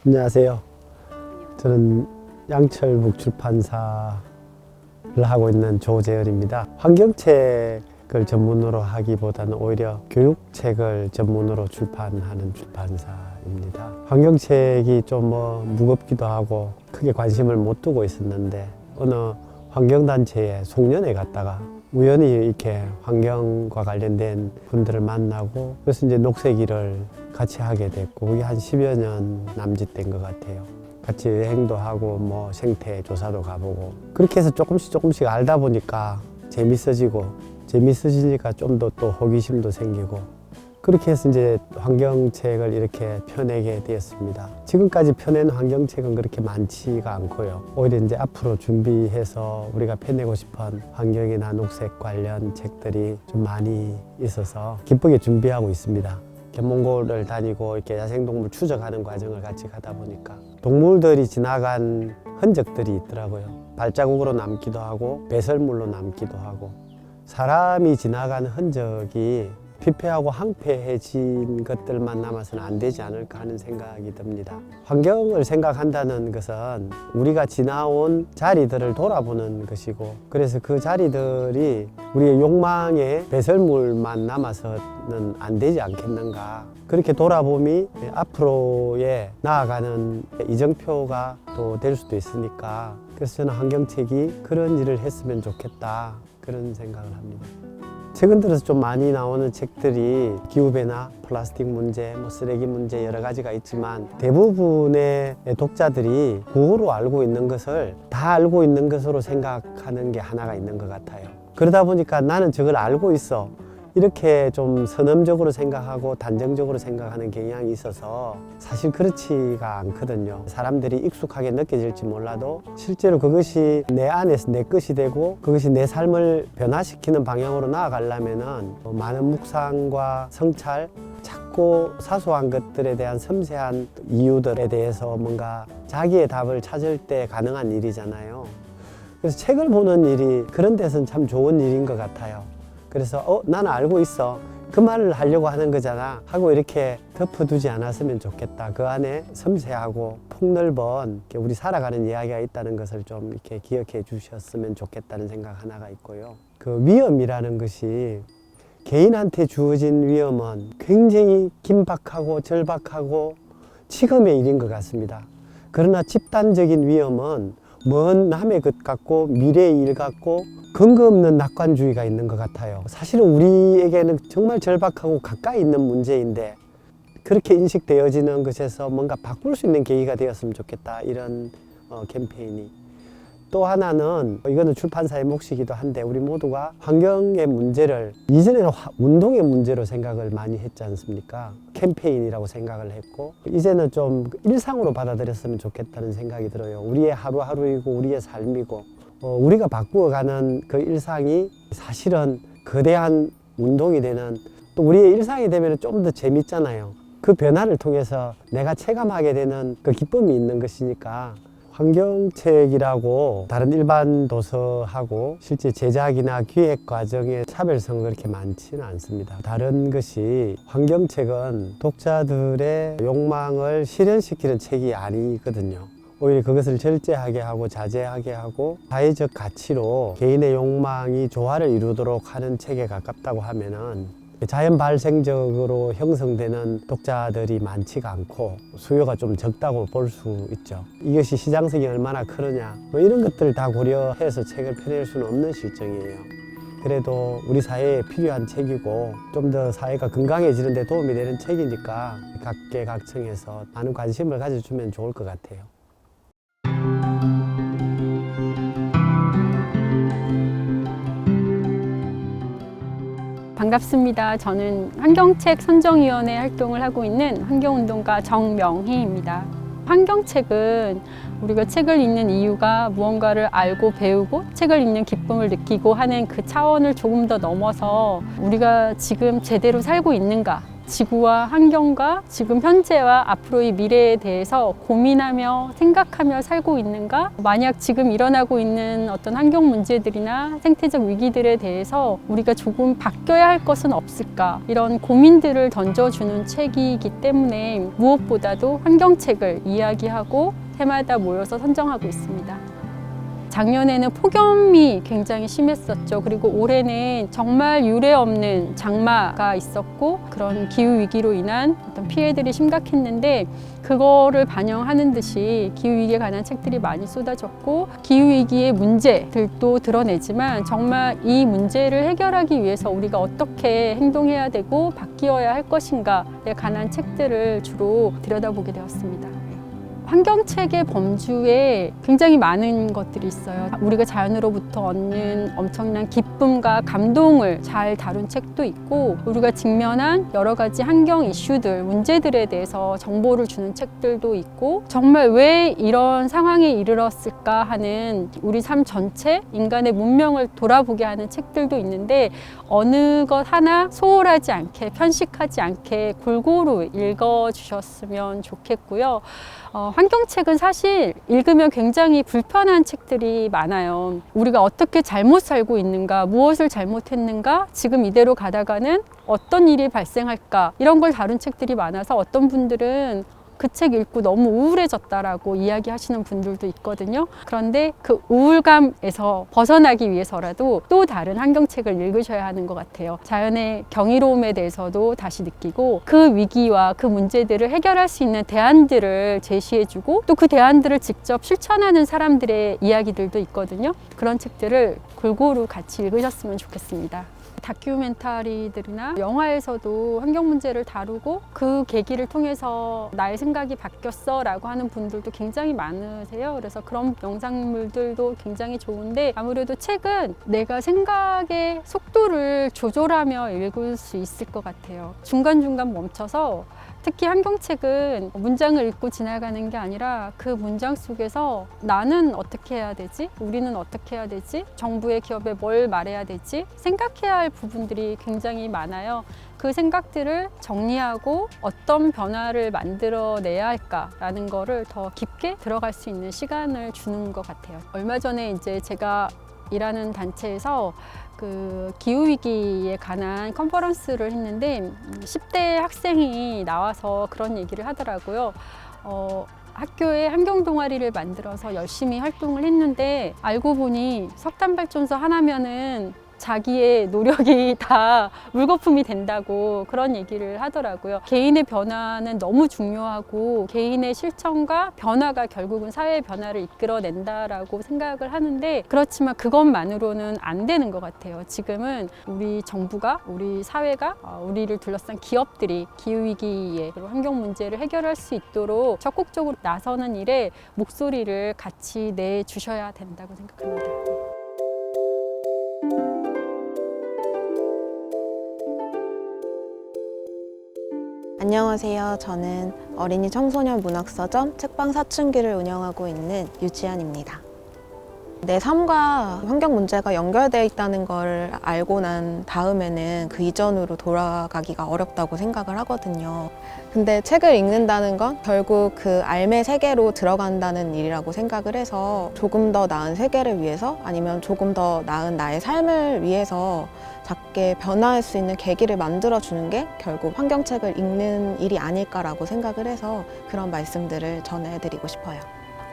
안녕하세요. 저는 양철북 출판사를 하고 있는 조재열입니다. 환경책을 전문으로 하기보다는 오히려 교육책을 전문으로 출판하는 출판사입니다. 환경책이 좀 무겁기도 하고 크게 관심을 못 두고 있었는데 어느 환경단체에 송년회 갔다가 우연히 이렇게 환경과 관련된 분들을 만나고 그래서 이제 녹색일을 같이 하게 됐고 그게 한 10여 년 남짓 된 것 같아요. 같이 여행도 하고 생태 조사도 가보고 그렇게 해서 조금씩 알다 보니까 재밌어지니까 좀 더 또 호기심도 생기고 그렇게 해서 이제 환경책을 이렇게 펴내게 되었습니다. 지금까지 펴낸 환경책은 그렇게 많지가 않고요. 오히려 이제 앞으로 준비해서 우리가 펴내고 싶은 환경이나 녹색 관련 책들이 좀 많이 있어서 기쁘게 준비하고 있습니다. 견문고를 다니고 이렇게 야생동물 추적하는 과정을 같이 가다 보니까 동물들이 지나간 흔적들이 있더라고요. 발자국으로 남기도 하고 배설물로 남기도 하고 사람이 지나간 흔적이 피폐하고 황폐해진 것들만 남아서는 안 되지 않을까 하는 생각이 듭니다. 환경을 생각한다는 것은 우리가 지나온 자리들을 돌아보는 것이고 그래서 그 자리들이 우리의 욕망의 배설물만 남아서는 안 되지 않겠는가. 그렇게 돌아봄이 앞으로의 나아가는 이정표가 또 될 수도 있으니까 그래서 저는 환경책이 그런 일을 했으면 좋겠다 그런 생각을 합니다. 최근 들어서 좀 많이 나오는 책들이 기후변화, 플라스틱 문제, 쓰레기 문제 여러 가지가 있지만 대부분의 독자들이 구호로 알고 있는 것을 다 알고 있는 것으로 생각하는 게 하나가 있는 것 같아요. 그러다 보니까 나는 저걸 알고 있어. 이렇게 좀 선험적으로 생각하고 단정적으로 생각하는 경향이 있어서 사실 그렇지가 않거든요. 사람들이 익숙하게 느껴질지 몰라도 실제로 그것이 내 안에서 내 것이 되고 그것이 내 삶을 변화시키는 방향으로 나아가려면은 많은 묵상과 성찰, 작고 사소한 것들에 대한 섬세한 이유들에 대해서 뭔가 자기의 답을 찾을 때 가능한 일이잖아요. 그래서 책을 보는 일이 그런 데서는 참 좋은 일인 것 같아요. 그래서 나는 알고 있어. 그 말을 하려고 하는 거잖아 하고 이렇게 덮어두지 않았으면 좋겠다. 그 안에 섬세하고 폭넓은 우리 살아가는 이야기가 있다는 것을 좀 이렇게 기억해 주셨으면 좋겠다는 생각 하나가 있고요. 그 위험이라는 것이 개인한테 주어진 위험은 굉장히 긴박하고 절박하고 치금의 일인 것 같습니다. 그러나 집단적인 위험은 먼 남의 것 같고 미래의 일 같고 근거 없는 낙관주의가 있는 것 같아요. 사실은 우리에게는 정말 절박하고 가까이 있는 문제인데 그렇게 인식되어지는 것에서 뭔가 바꿀 수 있는 계기가 되었으면 좋겠다. 이런 캠페인이. 또 하나는 이거는 출판사의 몫이기도 한데 우리 모두가 환경의 문제를 이전에는 운동의 문제로 생각을 많이 했지 않습니까? 캠페인이라고 생각을 했고 이제는 좀 일상으로 받아들였으면 좋겠다는 생각이 들어요. 우리의 하루하루이고 우리의 삶이고 우리가 바꾸어가는 그 일상이 사실은 거대한 운동이 되는 또 우리의 일상이 되면 좀 더 재밌잖아요. 그 변화를 통해서 내가 체감하게 되는 그 기쁨이 있는 것이니까 환경책이라고 다른 일반 도서하고 실제 제작이나 기획 과정의 차별성은 그렇게 많지는 않습니다. 다른 것이 환경책은 독자들의 욕망을 실현시키는 책이 아니거든요. 오히려 그것을 절제하게 하고 자제하게 하고 사회적 가치로 개인의 욕망이 조화를 이루도록 하는 책에 가깝다고 하면은 자연 발생적으로 형성되는 독자들이 많지가 않고 수요가 좀 적다고 볼 수 있죠. 이것이 시장성이 얼마나 크느냐 이런 것들을 다 고려해서 책을 펴낼 수는 없는 실정이에요. 그래도 우리 사회에 필요한 책이고 좀 더 사회가 건강해지는 데 도움이 되는 책이니까 각계각층에서 많은 관심을 가져주면 좋을 것 같아요. 반갑습니다. 저는 환경책 선정위원회 활동을 하고 있는 환경운동가 정명희입니다. 환경책은 우리가 책을 읽는 이유가 무언가를 알고 배우고 책을 읽는 기쁨을 느끼고 하는 그 차원을 조금 더 넘어서 우리가 지금 제대로 살고 있는가, 지구와 환경과 지금 현재와 앞으로의 미래에 대해서 고민하며 생각하며 살고 있는가? 만약 지금 일어나고 있는 어떤 환경 문제들이나 생태적 위기들에 대해서 우리가 조금 바뀌어야 할 것은 없을까? 이런 고민들을 던져주는 책이기 때문에 무엇보다도 환경책을 이야기하고 해마다 모여서 선정하고 있습니다. 작년에는 폭염이 굉장히 심했었죠. 그리고 올해는 정말 유례 없는 장마가 있었고 그런 기후 위기로 인한 어떤 피해들이 심각했는데 그거를 반영하는 듯이 기후 위기에 관한 책들이 많이 쏟아졌고 기후 위기의 문제들도 드러내지만 정말 이 문제를 해결하기 위해서 우리가 어떻게 행동해야 되고 바뀌어야 할 것인가에 관한 책들을 주로 들여다보게 되었습니다. 환경책의 범주에 굉장히 많은 것들이 있어요. 우리가 자연으로부터 얻는 엄청난 기쁨과 감동을 잘 다룬 책도 있고 우리가 직면한 여러 가지 환경 이슈들, 문제들에 대해서 정보를 주는 책들도 있고 정말 왜 이런 상황에 이르렀을까 하는 우리 삶 전체, 인간의 문명을 돌아보게 하는 책들도 있는데 어느 것 하나 소홀하지 않게, 편식하지 않게 골고루 읽어주셨으면 좋겠고요. 환경책은 사실 읽으면 굉장히 불편한 책들이 많아요. 우리가 어떻게 잘못 살고 있는가, 무엇을 잘못했는가, 지금 이대로 가다가는 어떤 일이 발생할까 이런 걸 다룬 책들이 많아서 어떤 분들은 그 책 읽고 너무 우울해졌다라고 이야기하시는 분들도 있거든요. 그런데 그 우울감에서 벗어나기 위해서라도 또 다른 환경책을 읽으셔야 하는 것 같아요. 자연의 경이로움에 대해서도 다시 느끼고 그 위기와 그 문제들을 해결할 수 있는 대안들을 제시해주고 또 그 대안들을 직접 실천하는 사람들의 이야기들도 있거든요. 그런 책들을 골고루 같이 읽으셨으면 좋겠습니다. 다큐멘터리들이나 영화에서도 환경 문제를 다루고 그 계기를 통해서 나의 생각이 바뀌었어 라고 하는 분들도 굉장히 많으세요. 그래서 그런 영상물들도 굉장히 좋은데 아무래도 책은 내가 생각의 속도를 조절하며 읽을 수 있을 것 같아요. 중간중간 멈춰서 특히 환경책은 문장을 읽고 지나가는 게 아니라 그 문장 속에서 나는 어떻게 해야 되지? 우리는 어떻게 해야 되지? 정부의 기업에 뭘 말해야 되지? 생각해야 할 부분들이 굉장히 많아요. 그 생각들을 정리하고 어떤 변화를 만들어내야 할까라는 거를 더 깊게 들어갈 수 있는 시간을 주는 것 같아요. 얼마 전에 이제 제가 일하는 단체에서 그 기후위기에 관한 컨퍼런스를 했는데 10대 학생이 나와서 그런 얘기를 하더라고요. 학교에 환경 동아리를 만들어서 열심히 활동을 했는데 알고 보니 석탄 발전소 하나면은 자기의 노력이 다 물거품이 된다고 그런 얘기를 하더라고요. 개인의 변화는 너무 중요하고 개인의 실천과 변화가 결국은 사회의 변화를 이끌어낸다라고 생각을 하는데 그렇지만 그것만으로는 안 되는 것 같아요. 지금은 우리 정부가, 우리 사회가, 우리를 둘러싼 기업들이 기후위기에 환경 문제를 해결할 수 있도록 적극적으로 나서는 일에 목소리를 같이 내주셔야 된다고 생각합니다. 안녕하세요. 저는 어린이 청소년 문학서점 책방 사춘기를 운영하고 있는 유지안입니다. 내 삶과 환경 문제가 연결되어 있다는 걸 알고 난 다음에는 그 이전으로 돌아가기가 어렵다고 생각을 하거든요. 근데 책을 읽는다는 건 결국 그 알매 세계로 들어간다는 일이라고 생각을 해서 조금 더 나은 세계를 위해서 아니면 조금 더 나은 나의 삶을 위해서 작게 변화할 수 있는 계기를 만들어주는 게 결국 환경책을 읽는 일이 아닐까라고 생각을 해서 그런 말씀들을 전해드리고 싶어요.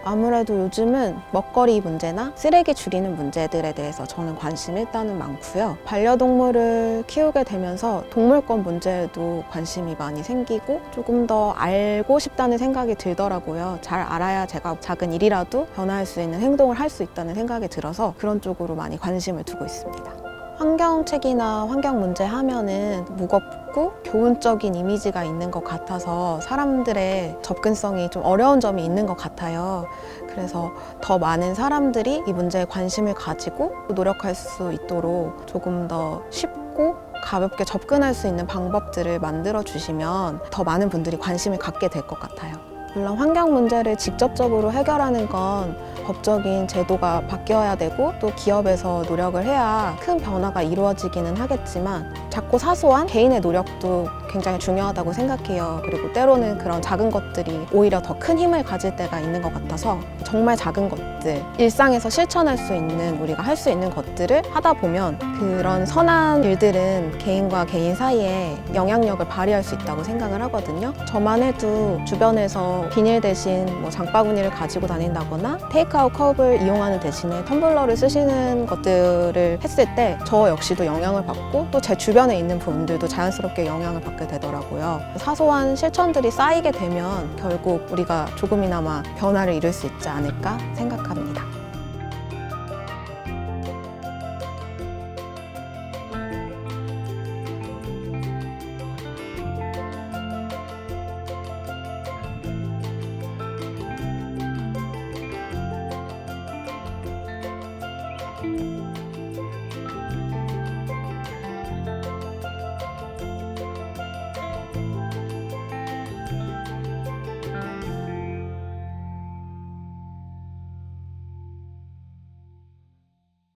아무래도 요즘은 먹거리 문제나 쓰레기 줄이는 문제들에 대해서 저는 관심이 일단은 많고요. 반려동물을 키우게 되면서 동물권 문제에도 관심이 많이 생기고 조금 더 알고 싶다는 생각이 들더라고요. 잘 알아야 제가 작은 일이라도 변화할 수 있는 행동을 할 수 있다는 생각이 들어서 그런 쪽으로 많이 관심을 두고 있습니다. 환경책이나 환경 문제 하면은 무겁고 교훈적인 이미지가 있는 것 같아서 사람들의 접근성이 좀 어려운 점이 있는 것 같아요. 그래서 더 많은 사람들이 이 문제에 관심을 가지고 노력할 수 있도록 조금 더 쉽고 가볍게 접근할 수 있는 방법들을 만들어 주시면 더 많은 분들이 관심을 갖게 될 것 같아요. 물론 환경 문제를 직접적으로 해결하는 건 법적인 제도가 바뀌어야 되고 또 기업에서 노력을 해야 큰 변화가 이루어지기는 하겠지만 작고 사소한 개인의 노력도 굉장히 중요하다고 생각해요. 그리고 때로는 그런 작은 것들이 오히려 더 큰 힘을 가질 때가 있는 것 같아서 정말 작은 것들, 일상에서 실천할 수 있는, 우리가 할 수 있는 것들을 하다 보면 그런 선한 일들은 개인과 개인 사이에 영향력을 발휘할 수 있다고 생각을 하거든요. 저만 해도 주변에서 비닐 대신 뭐 장바구니를 가지고 다닌다거나 테이크아웃 컵을 이용하는 대신에 텀블러를 쓰시는 것들을 했을 때 저 역시도 영향을 받고 또 제 주변에 있는 분들도 자연스럽게 영향을 받게 되더라고요. 사소한 실천들이 쌓이게 되면 결국 우리가 조금이나마 변화를 이룰 수 있지 않을까 생각합니다.